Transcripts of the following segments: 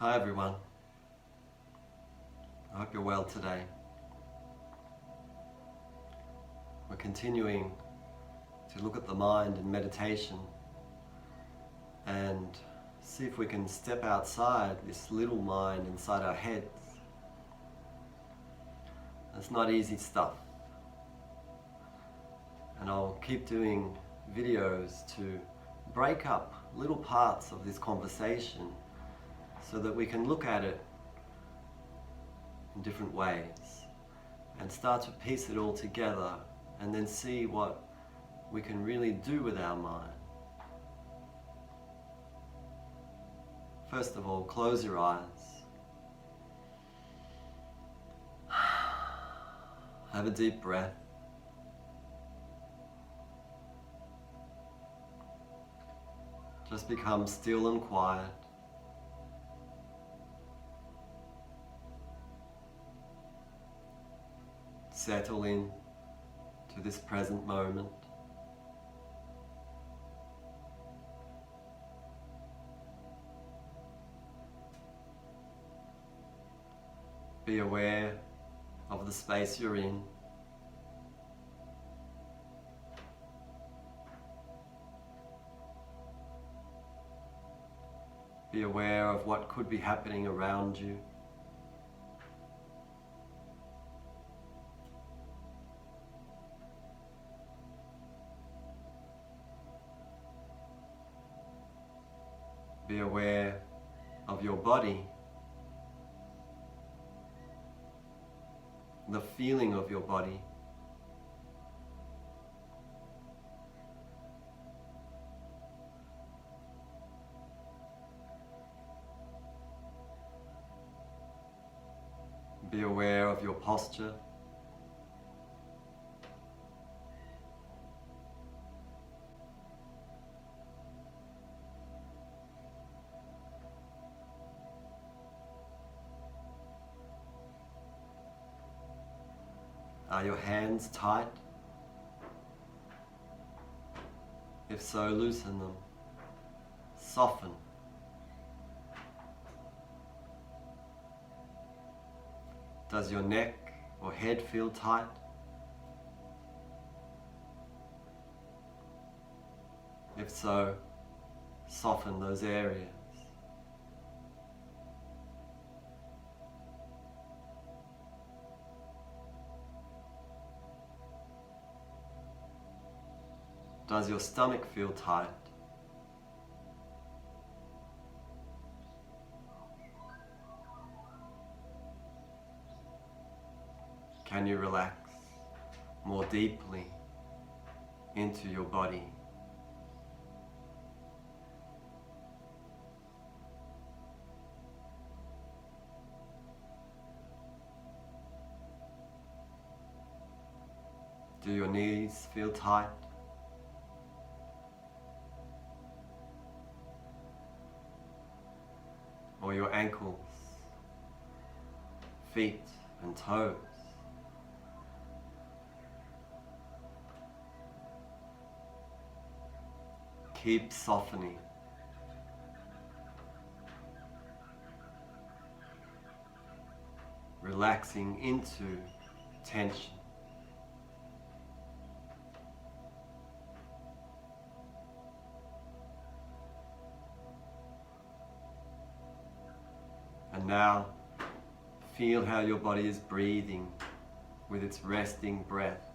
Hi everyone, I hope you're well today. We're continuing to look at the mind in meditation and see if we can step outside this little mind inside our heads. It's not easy stuff, and I'll keep doing videos to break up little parts of this conversation so that we can look at it in different ways and start to piece it all together and then see what we can really do with our mind. First of all, close your eyes. Have a deep breath. Just become still and quiet. Settle in to this present moment. Be aware of the space you're in. Be aware of what could be happening around you. Be aware of your body, the feeling of your body. Be aware of your posture. Are your hands tight? If so, loosen them. Soften. Does your neck or head feel tight? If so, soften those areas. Does your stomach feel tight? Can you relax more deeply into your body? Do your knees feel tight? Or your ankles, feet and toes? Keep softening. Relaxing into tension. And now, feel how your body is breathing with its resting breath.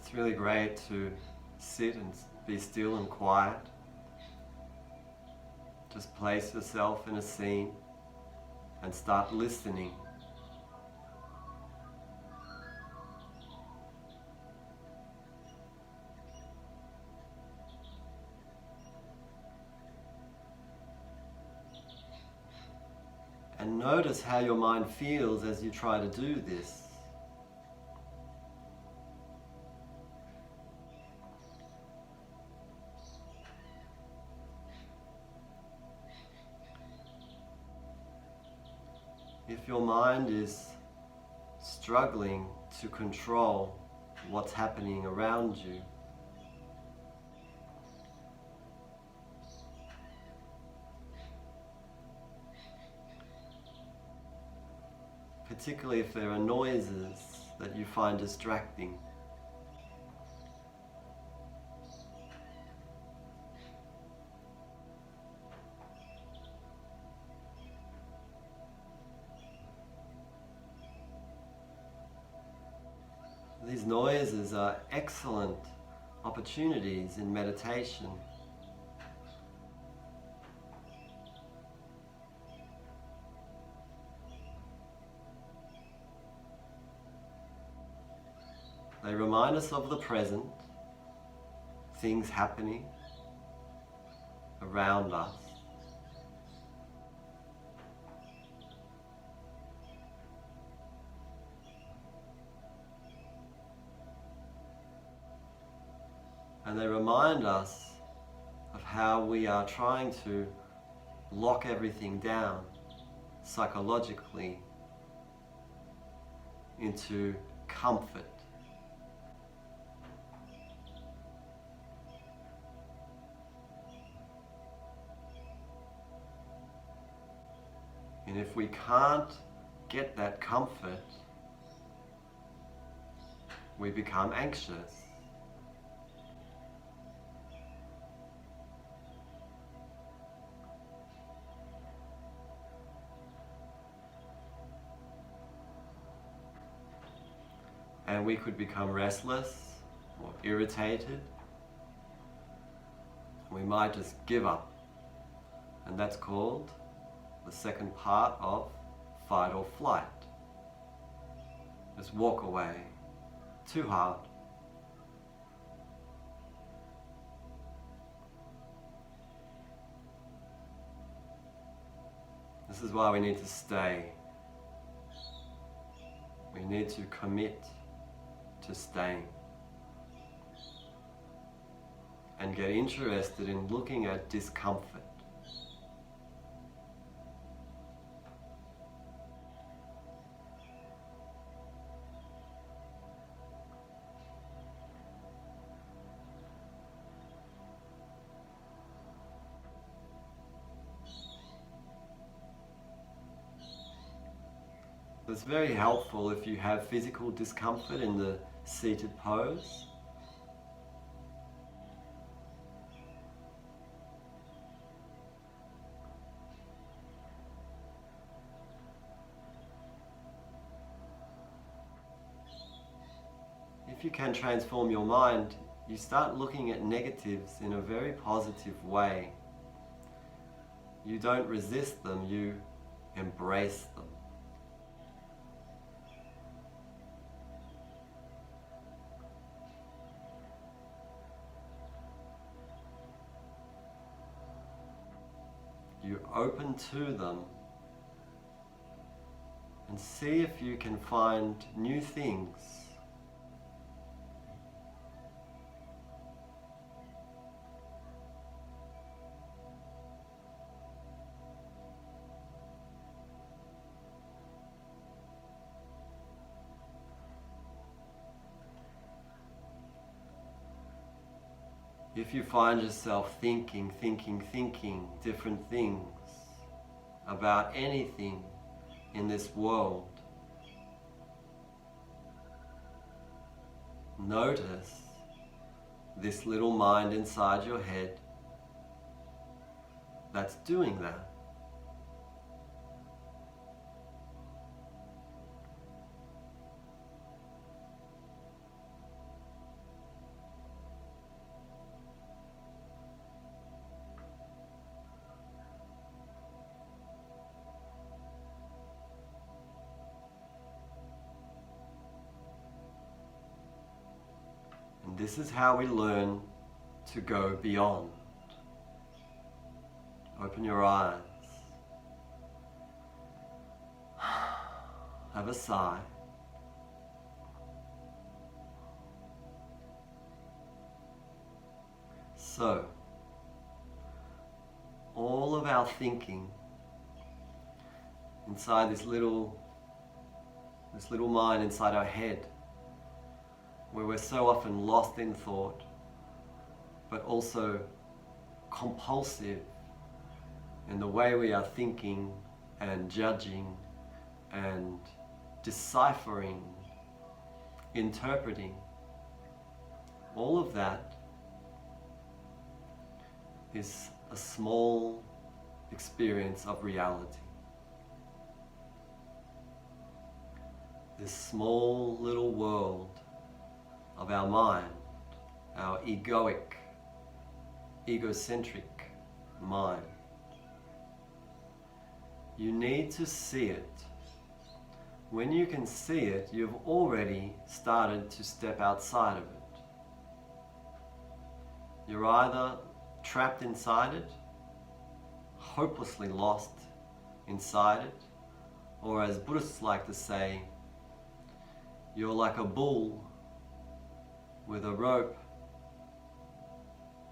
It's really great to sit and be still and quiet. Just place yourself in a scene and start listening. And notice how your mind feels as you try to do this. If your mind is struggling to control what's happening around you, particularly if there are noises that you find distracting, these noises are excellent opportunities in meditation. They remind us of the present, things happening around us. And they remind us of how we are trying to lock everything down psychologically into comfort. And if we can't get that comfort, we become anxious. And we could become restless or irritated. We might just give up. And that's called the second part of fight or flight. Just walk away. Too hard. This is why we need to stay. We need to commit to staying and get interested in looking at discomfort. It's very helpful if you have physical discomfort in the seated pose. If you can transform your mind, you start looking at negatives in a very positive way. You don't resist them, you embrace them. You're open to them and see if you can find new things. If you find yourself thinking different things about anything in this world, notice this little mind inside your head that's doing that. This is how we learn to go beyond. Open your eyes. Have a sigh. So, all of our thinking inside this little mind inside our head, where we're so often lost in thought, but also compulsive in the way we are thinking and judging and deciphering, interpreting. All of that is a small experience of reality. This small little world of our mind, our egocentric mind. You need to see it. When you can see it, you've already started to step outside of it. You're either trapped inside it, hopelessly lost inside it, or as Buddhists like to say, you're like a bull with a rope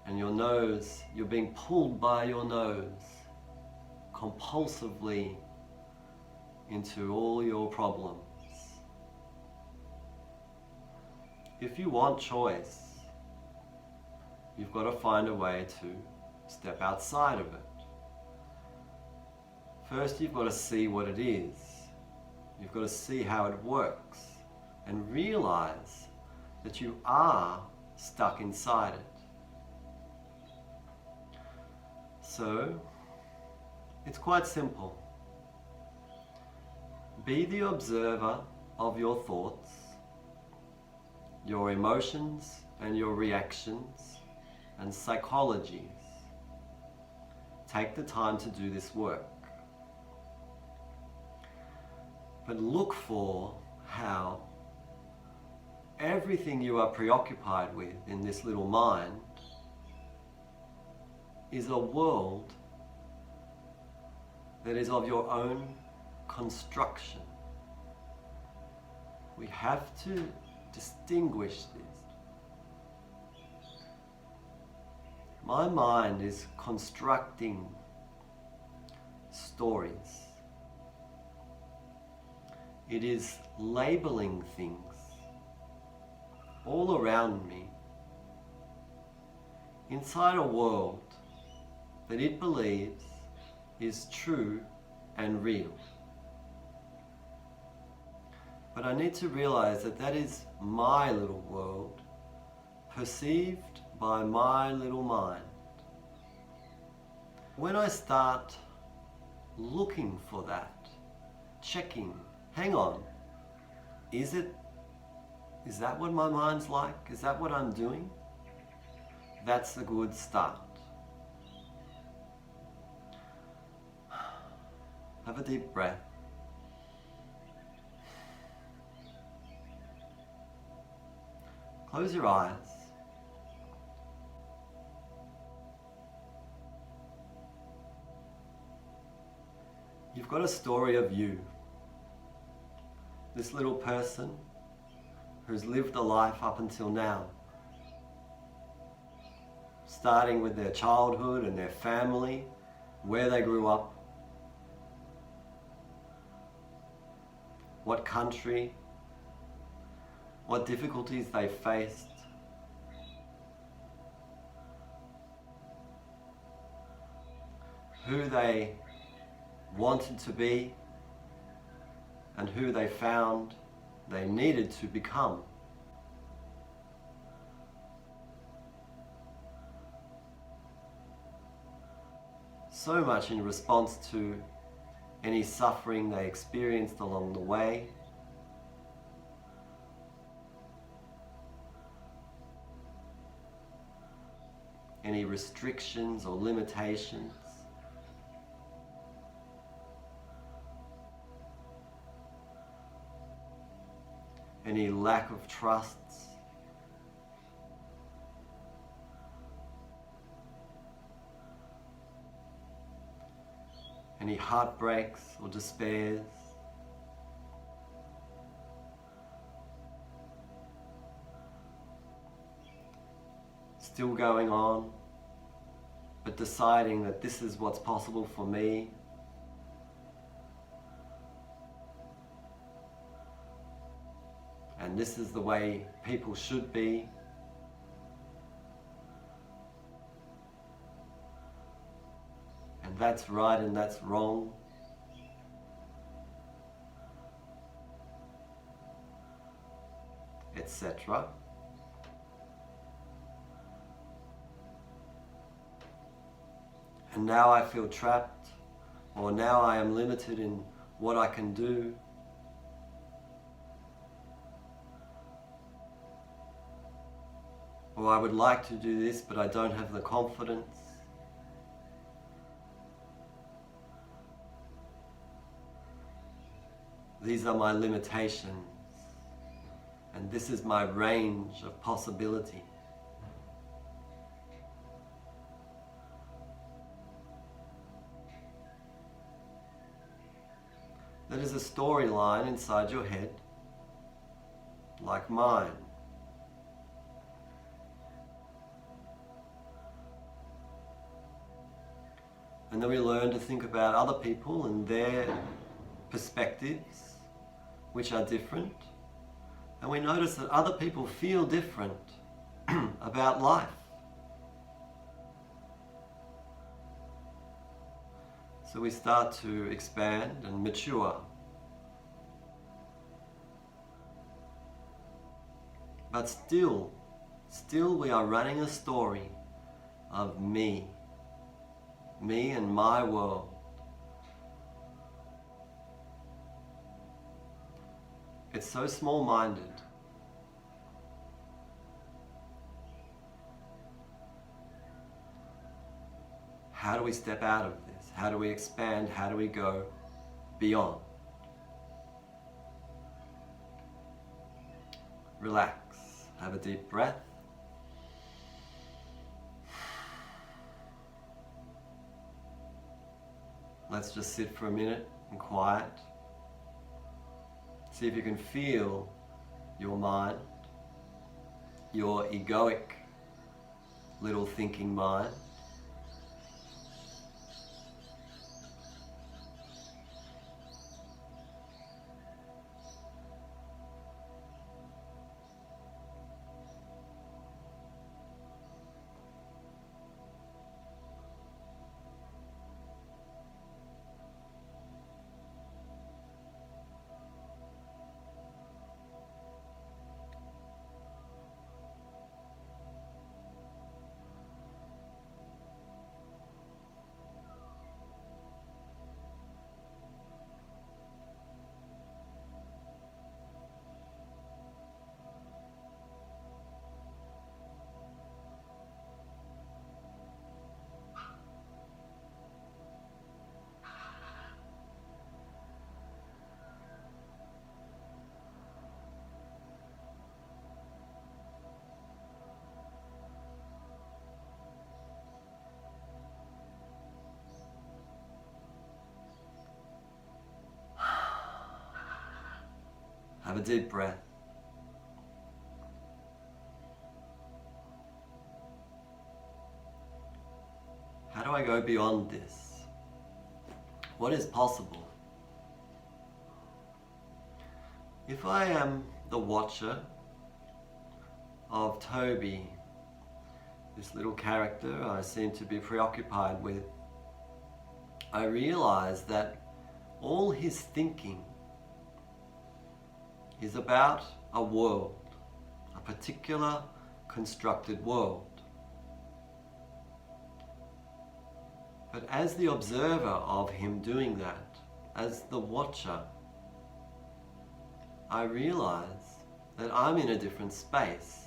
and you're being pulled by your nose compulsively into all your problems. If you want choice, you've got to find a way to step outside of it. First, you've got to see what it is. You've got to see how it works and realize that you are stuck inside it. So, it's quite simple. Be the observer of your thoughts, your emotions and your reactions and psychologies. Take the time to do this work. But look for how everything you are preoccupied with in this little mind is a world that is of your own construction. We have to distinguish this. My mind is constructing stories. It is labeling things all around me inside a world that it believes is true and real. But I need to realize that that is my little world, perceived by my little mind. When I start looking for that, checking, hang on, is that what my mind's like? Is that what I'm doing? That's a good start. Have a deep breath. Close your eyes. You've got a story of you. This little person who's lived a life up until now. Starting with their childhood and their family, where they grew up, what country, what difficulties they faced, who they wanted to be, and who they found they needed to become. So much in response to any suffering they experienced along the way. Any restrictions or limitations. Any lack of trusts. any heartbreaks or despairs. Still going on, but deciding that this is what's possible for me. And this is the way people should be. And that's right and that's wrong. Etc. And now I feel trapped, or now I am limited in what I can do. Or I would like to do this, but I don't have the confidence. These are my limitations, and this is my range of possibility. That is a storyline inside your head, like mine. And then we learn to think about other people and their perspectives, which are different. And we notice that other people feel different about life. So we start to expand and mature. But still we are running a story of me and my world. It's so small-minded. How do we step out of this? How do we expand? How do we go beyond? Relax. Have a deep breath. Let's just sit for a minute in quiet. See if you can feel your mind, your egoic little thinking mind. Have a deep breath. How do I go beyond this? What is possible? If I am the watcher of Toby, this little character I seem to be preoccupied with, I realize that all his thinking is about a world, a particular constructed world. But as the observer of him doing that, as the watcher, I realize that I'm in a different space.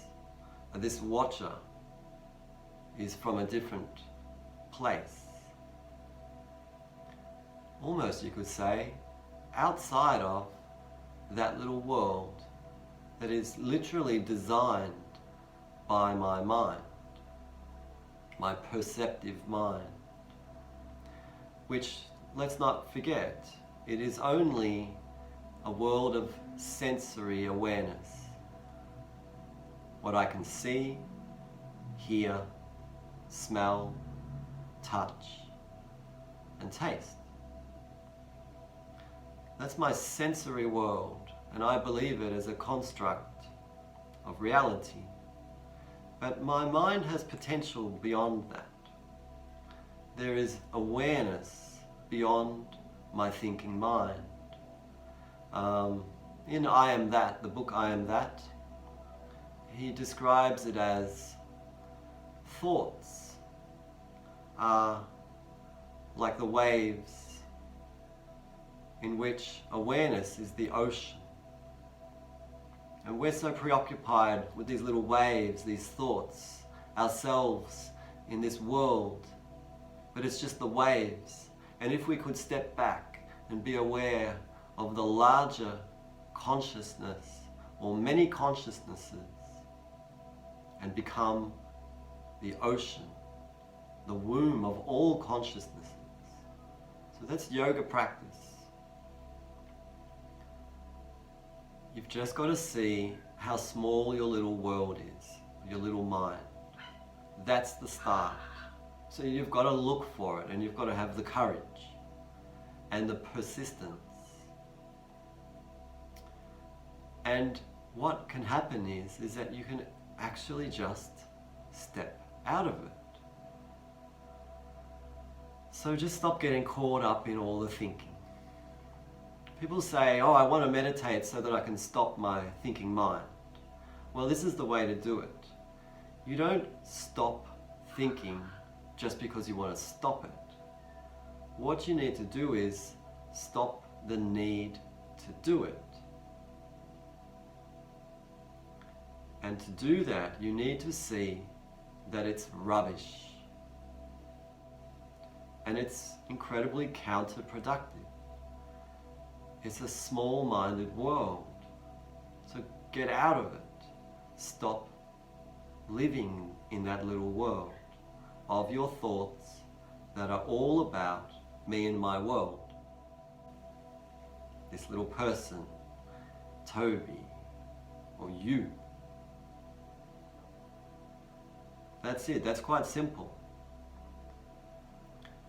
This watcher is from a different place. Almost, you could say, outside of that little world that is literally designed by my mind, my perceptive mind, which let's not forget, it is only a world of sensory awareness. What I can see, hear, smell, touch, and taste. That's my sensory world, and I believe it as a construct of reality. But my mind has potential beyond that. There is awareness beyond my thinking mind. In I Am That, the book I Am That, he describes it as thoughts are like the waves in which awareness is the ocean. And we're so preoccupied with these little waves, these thoughts, ourselves in this world, but it's just the waves. And if we could step back and be aware of the larger consciousness, or many consciousnesses, and become the ocean, the womb of all consciousnesses. So that's yoga practice. You've just got to see how small your little world is, your little mind. That's the start. So you've got to look for it, and you've got to have the courage and the persistence. And what can happen is that you can actually just step out of it. So just stop getting caught up in all the thinking. People say, oh, I want to meditate so that I can stop my thinking mind. Well, this is the way to do it. You don't stop thinking just because you want to stop it. What you need to do is stop the need to do it. And to do that, you need to see that it's rubbish. And it's incredibly counterproductive. It's a small-minded world. So get out of it. Stop living in that little world of your thoughts that are all about me and my world. This little person, Toby, or you. That's it. That's quite simple.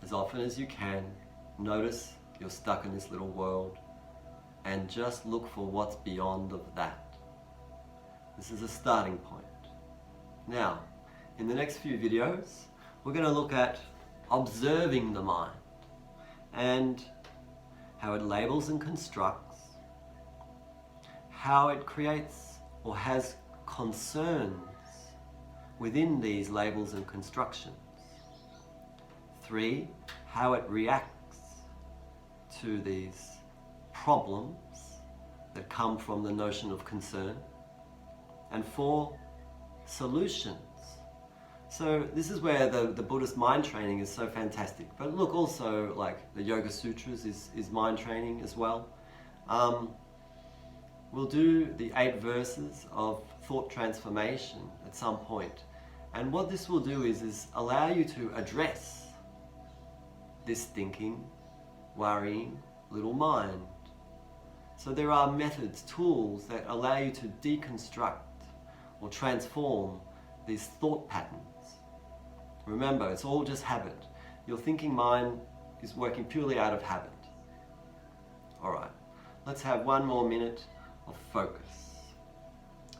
As often as you can, notice you're stuck in this little world and just look for what's beyond of that. This is a starting point. Now, in the next few videos, we're going to look at observing the mind and how it labels and constructs, how it creates or has concerns within these labels and constructions. 3, how it reacts to these problems that come from the notion of concern. And 4, solutions. So this is where the Buddhist mind training is so fantastic. But look, also like the Yoga Sutras is mind training as well. We'll do the 8 verses of thought transformation at some point. And what this will do is allow you to address this thinking, worrying little mind. So there are methods, tools that allow you to deconstruct or transform these thought patterns. Remember, it's all just habit. Your thinking mind is working purely out of habit. Alright, let's have one more minute of focus.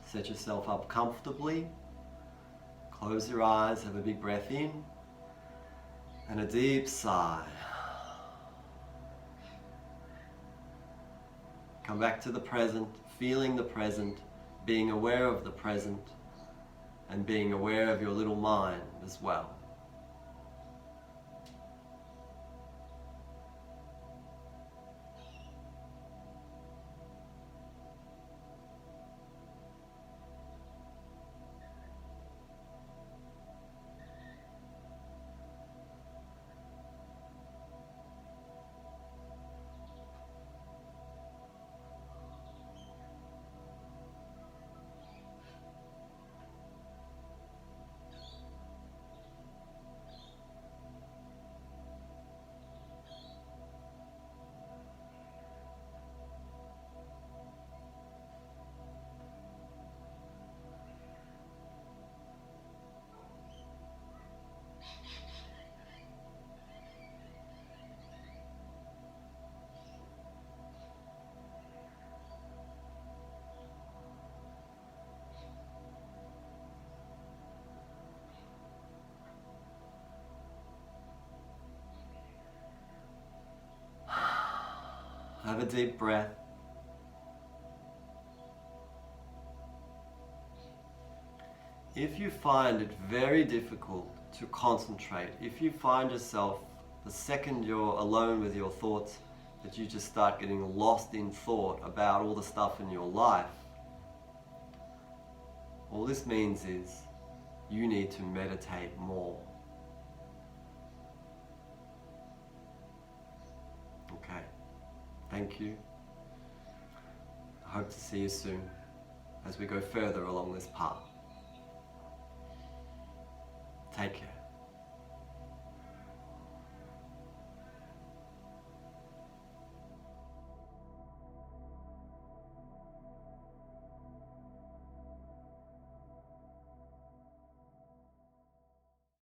Set yourself up comfortably. Close your eyes, have a big breath in, and a deep sigh. Come back to the present, feeling the present, being aware of the present, and being aware of your little mind as well. Have a deep breath. If you find it very difficult to concentrate, if you find yourself the second you're alone with your thoughts, that you just start getting lost in thought about all the stuff in your life, all this means is you need to meditate more. Okay, thank you. I hope to see you soon as we go further along this path. Take care.